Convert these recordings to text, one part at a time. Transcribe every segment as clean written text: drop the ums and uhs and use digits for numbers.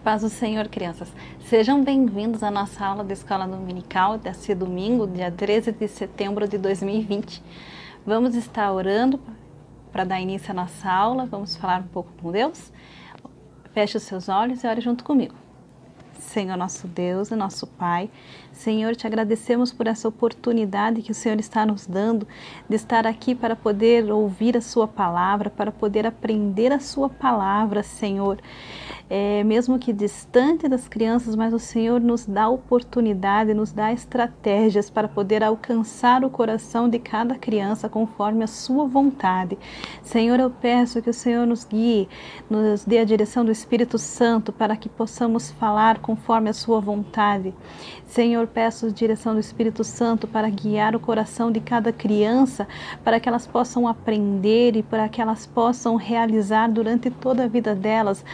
Paz do Senhor, crianças. Sejam bem-vindos à nossa aula da Escola Dominical desse domingo, dia 13 de setembro de 2020. Vamos estar orando para dar início à nossa aula, vamos falar um pouco com Deus. Feche os seus olhos e ore junto comigo. Senhor nosso Deus e nosso Pai, Senhor, te agradecemos por essa oportunidade que o Senhor está nos dando de estar aqui para poder ouvir a sua palavra, para poder aprender a sua palavra, Senhor. Mesmo que distante das crianças, mas o Senhor nos dá oportunidade, nos dá estratégias para poder alcançar o coração de cada criança conforme a sua vontade. Senhor, eu peço que o Senhor nos guie, nos dê a direção do Espírito Santo para que possamos falar conforme a sua vontade. Senhor, peço a direção do Espírito Santo para guiar o coração de cada criança, para que elas possam aprender e para que elas possam realizar durante toda a vida delas,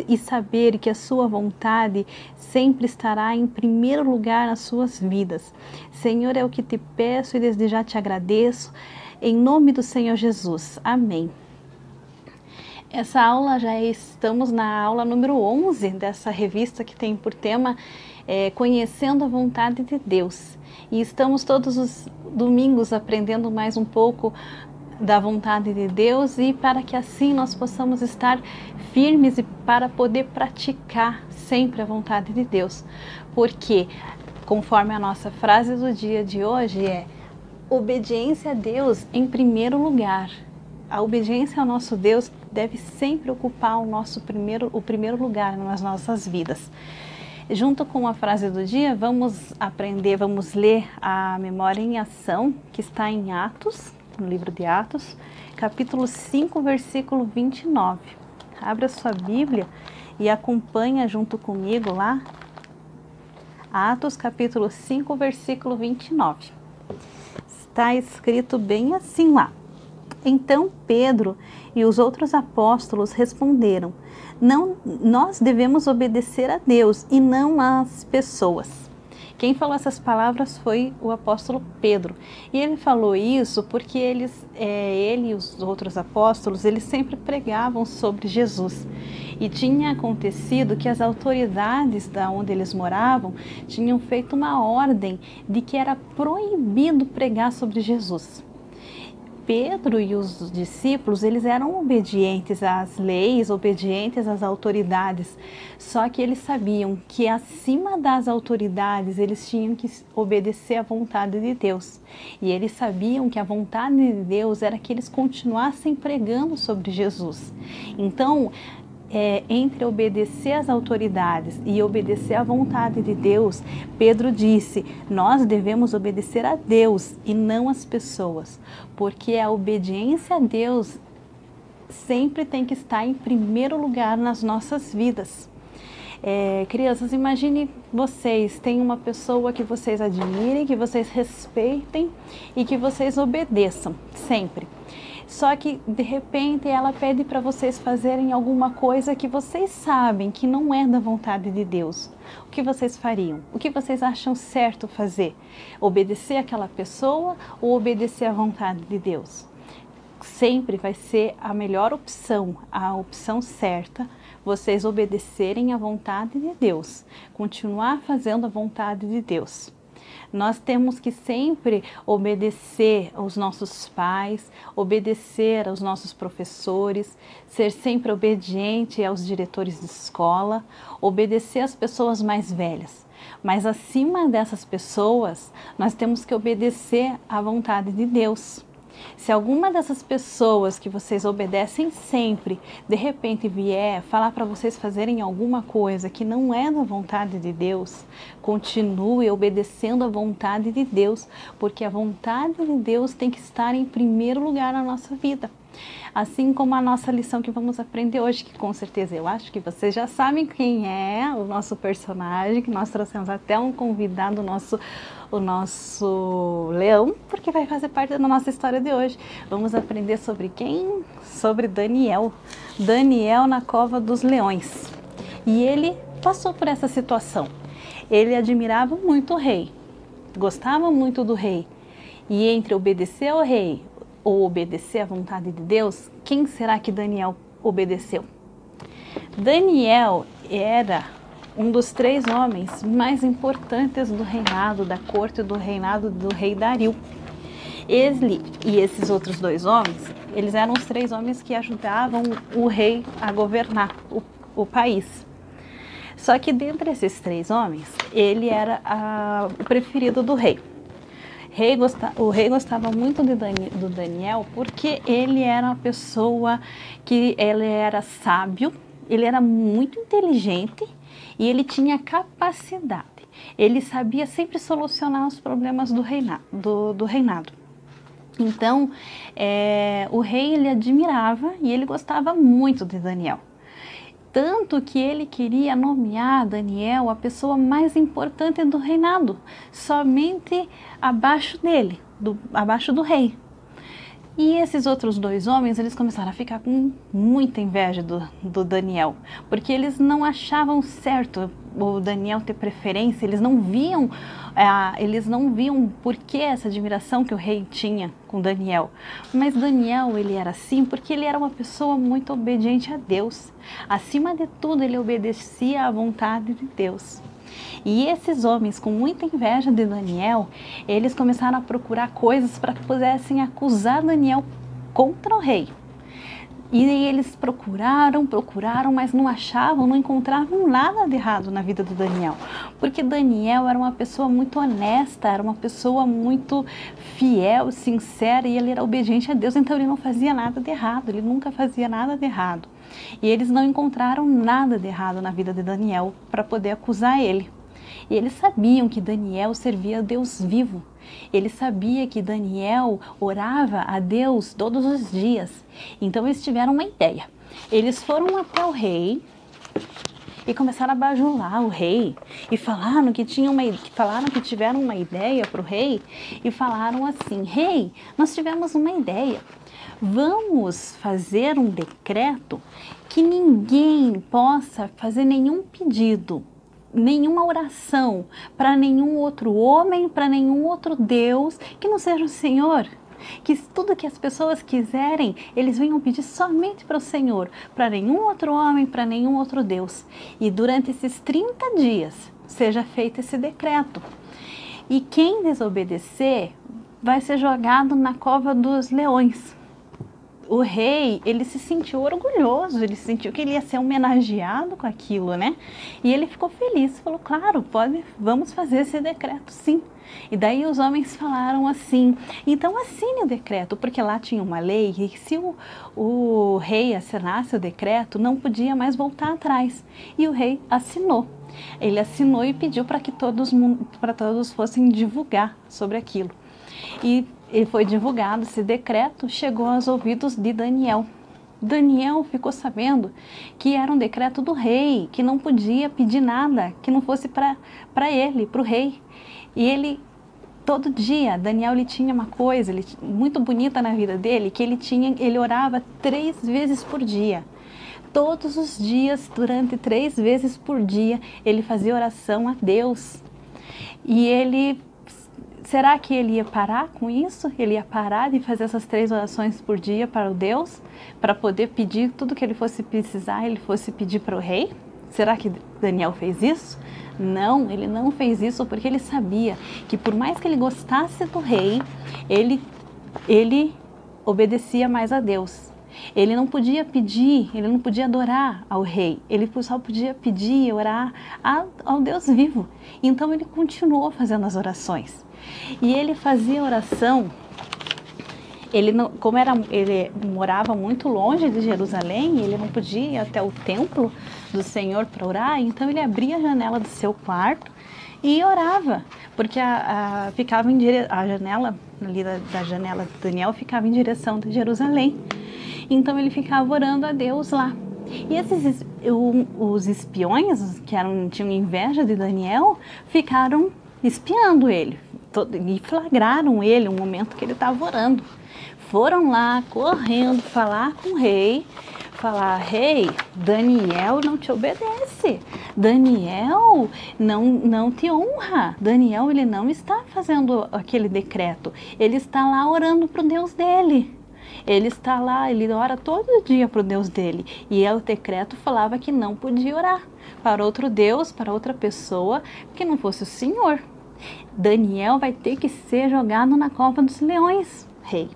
e saber que a sua vontade sempre estará em primeiro lugar nas suas vidas. Senhor, é o que te peço e desde já te agradeço, em nome do Senhor Jesus. Amém. Essa aula, já estamos na aula número 11 dessa revista que tem por tema Conhecendo a Vontade de Deus. E estamos todos os domingos aprendendo mais um pouco da vontade de Deus e para que assim nós possamos estar firmes e para poder praticar sempre a vontade de Deus. Porque, conforme a nossa frase do dia de hoje obediência a Deus em primeiro lugar. A obediência ao nosso Deus deve sempre ocupar o primeiro lugar nas nossas vidas. Junto com a frase do dia, vamos ler a Memória em Ação, que está em Atos, no livro de Atos, capítulo 5, versículo 29. Abra sua Bíblia e acompanha junto comigo lá, Atos, capítulo 5, versículo 29. Está escrito bem assim lá. Então Pedro e os outros apóstolos responderam: não, nós devemos obedecer a Deus e não às pessoas. Quem falou essas palavras foi o apóstolo Pedro. E ele falou isso porque ele e os outros apóstolos, eles sempre pregavam sobre Jesus. E tinha acontecido que as autoridades da onde eles moravam tinham feito uma ordem de que era proibido pregar sobre Jesus. Pedro e os discípulos, eles eram obedientes às leis, obedientes às autoridades, só que eles sabiam que acima das autoridades eles tinham que obedecer à vontade de Deus. E eles sabiam que a vontade de Deus era que eles continuassem pregando sobre Jesus. Então, entre obedecer às autoridades e obedecer à vontade de Deus, Pedro disse: nós devemos obedecer a Deus e não às pessoas, porque a obediência a Deus sempre tem que estar em primeiro lugar nas nossas vidas. Crianças, imagine vocês, tem uma pessoa que vocês admirem, que vocês respeitem e que vocês obedeçam sempre. Só que, de repente, ela pede para vocês fazerem alguma coisa que vocês sabem que não é da vontade de Deus. O que vocês fariam? O que vocês acham certo fazer? Obedecer aquela pessoa ou obedecer à vontade de Deus? Sempre vai ser a melhor opção, a opção certa, vocês obedecerem à vontade de Deus, continuar fazendo a vontade de Deus. Nós temos que sempre obedecer aos nossos pais, obedecer aos nossos professores, ser sempre obediente aos diretores de escola, obedecer às pessoas mais velhas. Mas acima dessas pessoas, nós temos que obedecer à vontade de Deus. Se alguma dessas pessoas que vocês obedecem sempre, de repente vier falar para vocês fazerem alguma coisa que não é da vontade de Deus, continue obedecendo a vontade de Deus, porque a vontade de Deus tem que estar em primeiro lugar na nossa vida. Assim como a nossa lição que vamos aprender hoje, que com certeza eu acho que vocês já sabem quem é o nosso personagem, que nós trouxemos até um convidado, o nosso leão, porque vai fazer parte da nossa história de hoje. Vamos aprender sobre quem? Sobre Daniel. Daniel na cova dos leões. E ele passou por essa situação. Ele admirava muito o rei, gostava muito do rei. E entre obedecer ao rei ou obedecer à vontade de Deus, quem será que Daniel obedeceu? Daniel, era um dos 3 homens mais importantes do reinado, da corte do reinado do rei Dario. Ele e esses outros 2 homens, eles eram os 3 homens que ajudavam o rei a governar o país. Só que dentre esses 3 homens, ele era o preferido do rei. O rei gostava muito do Daniel porque ele era uma pessoa que ele era sábio, ele era muito inteligente e ele tinha capacidade. Ele sabia sempre solucionar os problemas do reinado. Então, o rei ele admirava e ele gostava muito de Daniel. Tanto que ele queria nomear Daniel a pessoa mais importante do reinado, somente abaixo dele, abaixo do rei. E esses outros 2 homens, eles começaram a ficar com muita inveja do Daniel, porque eles não achavam certo o Daniel ter preferência, eles não viam por que essa admiração que o rei tinha com Daniel. Mas Daniel, ele era assim porque ele era uma pessoa muito obediente a Deus. Acima de tudo, ele obedecia à vontade de Deus. E esses homens, com muita inveja de Daniel, eles começaram a procurar coisas para que pudessem acusar Daniel contra o rei. E eles procuraram, mas não achavam, não encontravam nada de errado na vida do Daniel. Porque Daniel era uma pessoa muito honesta, era uma pessoa muito fiel, sincera, e ele era obediente a Deus, então ele não fazia nada de errado, ele nunca fazia nada de errado. E eles não encontraram nada de errado na vida de Daniel para poder acusar ele. E eles sabiam que Daniel servia a Deus vivo. Ele sabia que Daniel orava a Deus todos os dias. Então eles tiveram uma ideia. Eles foram até o rei e começaram a bajular o rei. E falaram que tiveram uma ideia para o rei. E falaram assim: rei, nós tivemos uma ideia. Vamos fazer um decreto que ninguém possa fazer nenhum pedido, nenhuma oração para nenhum outro homem, para nenhum outro Deus que não seja o Senhor. Que tudo que as pessoas quiserem, eles venham pedir somente para o Senhor, para nenhum outro homem, para nenhum outro Deus. E durante esses 30 dias seja feito esse decreto. E quem desobedecer vai ser jogado na cova dos leões. O rei, ele se sentiu orgulhoso, ele sentiu que ele ia ser homenageado com aquilo, né? E ele ficou feliz, falou: claro, vamos fazer esse decreto, sim. E daí os homens falaram assim: então assine o decreto, porque lá tinha uma lei que se o rei assinasse o decreto, não podia mais voltar atrás. E o rei assinou. Ele assinou e pediu para que todos fossem divulgar sobre aquilo. E foi divulgado esse decreto, chegou aos ouvidos de Daniel. Daniel ficou sabendo que era um decreto do rei, que não podia pedir nada que não fosse para ele, para o rei. E ele, todo dia, Daniel ele tinha uma coisa muito bonita na vida dele, que ele orava 3 vezes por dia. Todos os dias, durante 3 vezes por dia, ele fazia oração a Deus. E será que ele ia parar com isso? Ele ia parar de fazer essas 3 orações por dia para o Deus? Para poder pedir tudo que ele fosse precisar, ele fosse pedir para o rei? Será que Daniel fez isso? Não, ele não fez isso porque ele sabia que por mais que ele gostasse do rei, ele obedecia mais a Deus. Ele não podia pedir, ele não podia adorar ao rei, ele só podia pedir e orar ao Deus vivo. Então ele continuou fazendo as orações. E ele fazia oração, ele morava muito longe de Jerusalém, ele não podia ir até o templo do Senhor para orar, então ele abria a janela do seu quarto e orava, porque a janela ali da janela de Daniel ficava em direção de Jerusalém. Então ele ficava orando a Deus lá. E os espiões que tinham inveja de Daniel ficaram espiando ele e flagraram ele um momento que ele estava orando. Foram lá correndo falar com o rei, falar: rei, Daniel não te obedece, Daniel não te honra, Daniel ele não está fazendo aquele decreto, ele está lá orando para o Deus dele. Ele está lá, ele ora todo dia para o Deus dele. E o decreto falava que não podia orar. para outro Deus, para outra pessoa, que não fosse o Senhor. Daniel vai ter que ser jogado na cova dos leões, rei.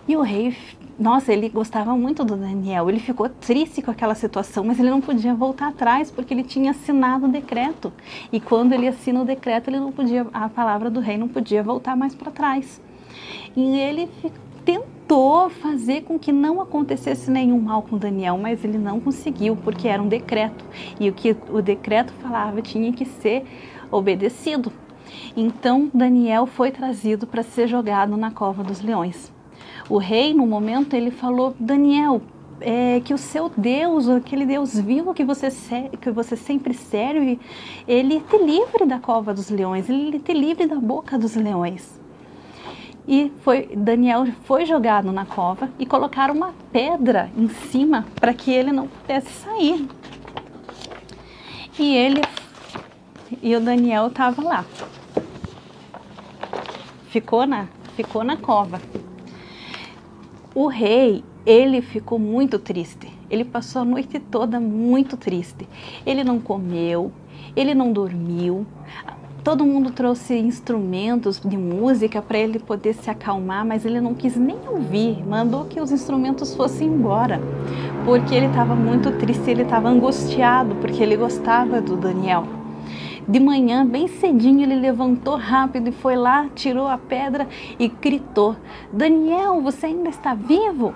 E o rei, nossa, ele gostava muito do Daniel, ele ficou triste com aquela situação, mas ele não podia voltar atrás, porque ele tinha assinado o decreto. E quando ele assina o decreto, ele não podia, a palavra do rei não podia voltar mais para trás. E ele tentou fazer com que não acontecesse nenhum mal com Daniel, mas ele não conseguiu, porque era um decreto. E o que o decreto falava tinha que ser obedecido. Então Daniel foi trazido para ser jogado na cova dos leões. O rei, no momento, ele falou: Daniel, que o seu Deus, aquele Deus vivo que você sempre serve, ele te livre da cova dos leões, ele te livre da boca dos leões. E Daniel foi jogado na cova e colocaram uma pedra em cima para que ele não pudesse sair. E o Daniel estava lá. Ficou na cova. O rei, ele ficou muito triste. Ele passou a noite toda muito triste. Ele não comeu, ele não dormiu. Todo mundo trouxe instrumentos de música para ele poder se acalmar, mas ele não quis nem ouvir. Mandou que os instrumentos fossem embora, porque ele estava muito triste, ele estava angustiado, porque ele gostava do Daniel. De manhã, bem cedinho, ele levantou rápido e foi lá, tirou a pedra e gritou: Daniel, você ainda está vivo?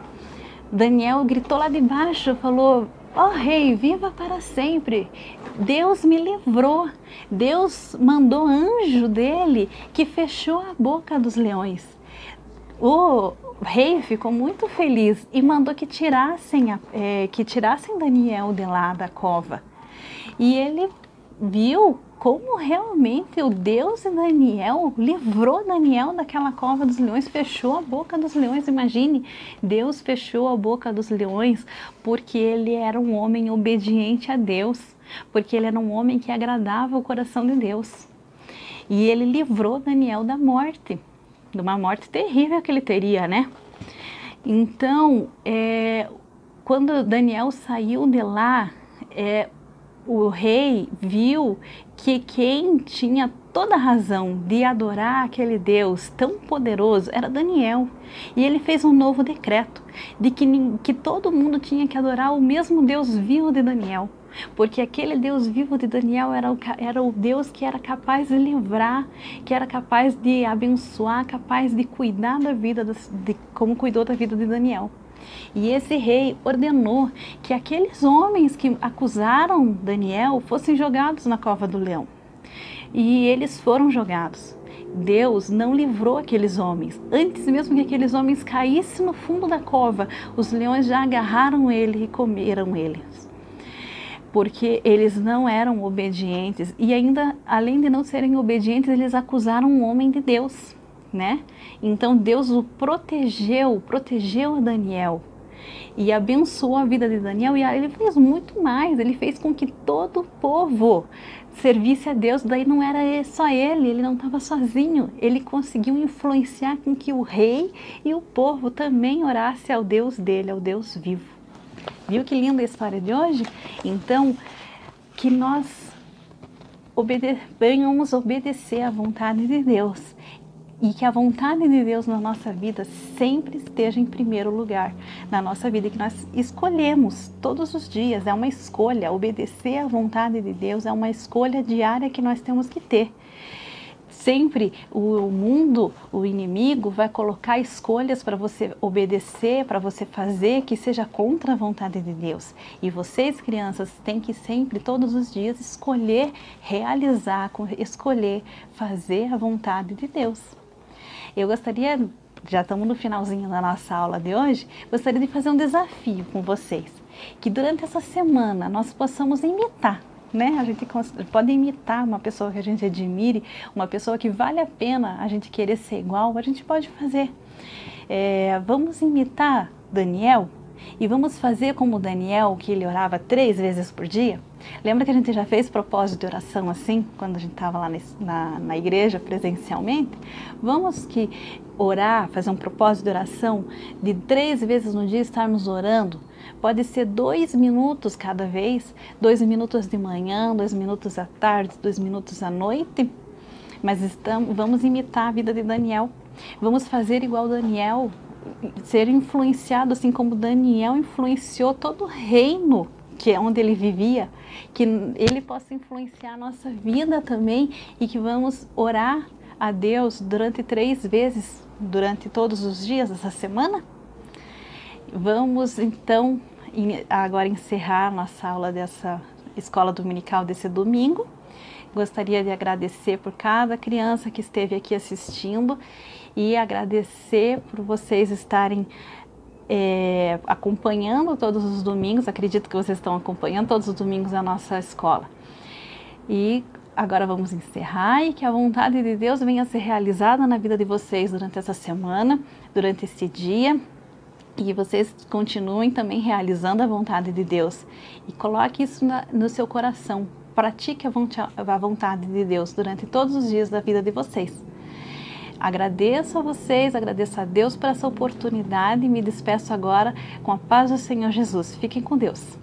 Daniel gritou lá de baixo, falou: ó rei, viva para sempre. Deus me livrou. Deus mandou anjo dele que fechou a boca dos leões. O rei ficou muito feliz e mandou que tirassem Daniel de lá da cova. E ele viu como realmente o Deus de Daniel livrou Daniel daquela cova dos leões, fechou a boca dos leões. Imagine, Deus fechou a boca dos leões porque ele era um homem obediente a Deus, porque ele era um homem que agradava o coração de Deus. E ele livrou Daniel da morte, de uma morte terrível que ele teria, né? Então, quando Daniel saiu de lá, o rei viu que quem tinha toda a razão de adorar aquele Deus tão poderoso era Daniel. E ele fez um novo decreto de que todo mundo tinha que adorar o mesmo Deus vivo de Daniel. Porque aquele Deus vivo de Daniel era o Deus que era capaz de livrar, que era capaz de abençoar, capaz de cuidar da vida, como cuidou da vida de Daniel. E esse rei ordenou que aqueles homens que acusaram Daniel fossem jogados na cova do leão. E eles foram jogados. Deus não livrou aqueles homens. Antes mesmo que aqueles homens caíssem no fundo da cova, os leões já agarraram ele e comeram eles. Porque eles não eram obedientes. E ainda, além de não serem obedientes, eles acusaram um homem de Deus, né? Então Deus o protegeu a Daniel e abençoou a vida de Daniel. E ele fez muito mais, ele fez com que todo o povo servisse a Deus. Daí não era só ele não estava sozinho, ele conseguiu influenciar com que o rei e o povo também orassem ao Deus dele, ao Deus vivo. Viu que linda a história de hoje? Então, que nós venhamos obedecer à vontade de Deus. E que a vontade de Deus na nossa vida sempre esteja em primeiro lugar na nossa vida, que nós escolhemos todos os dias, é uma escolha. Obedecer à vontade de Deus é uma escolha diária que nós temos que ter. Sempre o mundo, o inimigo vai colocar escolhas para você obedecer, para você fazer, que seja contra a vontade de Deus. E vocês, crianças, têm que sempre, todos os dias, escolher realizar, escolher fazer a vontade de Deus. Eu gostaria, já estamos no finalzinho da nossa aula de hoje, gostaria de fazer um desafio com vocês. Que durante essa semana nós possamos imitar, né? A gente pode imitar uma pessoa que a gente admire, uma pessoa que vale a pena a gente querer ser igual, a gente pode fazer. Vamos imitar Daniel e vamos fazer como Daniel, que ele orava 3 vezes por dia. Lembra que a gente já fez propósito de oração assim, quando a gente estava lá na igreja presencialmente? Vamos orar, fazer um propósito de oração de 3 vezes no dia estarmos orando. Pode ser 2 minutos cada vez, 2 minutos de manhã, 2 minutos à tarde, 2 minutos à noite. Mas vamos imitar a vida de Daniel. Vamos fazer igual Daniel, ser influenciado assim como Daniel influenciou todo o reino que é onde ele vivia, que ele possa influenciar a nossa vida também e que vamos orar a Deus durante 3 vezes, durante todos os dias dessa semana. Vamos então agora encerrar nossa aula dessa escola dominical desse domingo. Gostaria de agradecer por cada criança que esteve aqui assistindo e agradecer por vocês estarem acompanhando todos os domingos. Acredito que vocês estão acompanhando todos os domingos a nossa escola. E agora vamos encerrar e que a vontade de Deus venha a ser realizada na vida de vocês durante essa semana, durante esse dia. E que vocês continuem também realizando a vontade de Deus. E coloque isso no seu coração. Pratique a vontade de Deus durante todos os dias da vida de vocês. Agradeço a vocês, agradeço a Deus por essa oportunidade e me despeço agora com a paz do Senhor Jesus. Fiquem com Deus.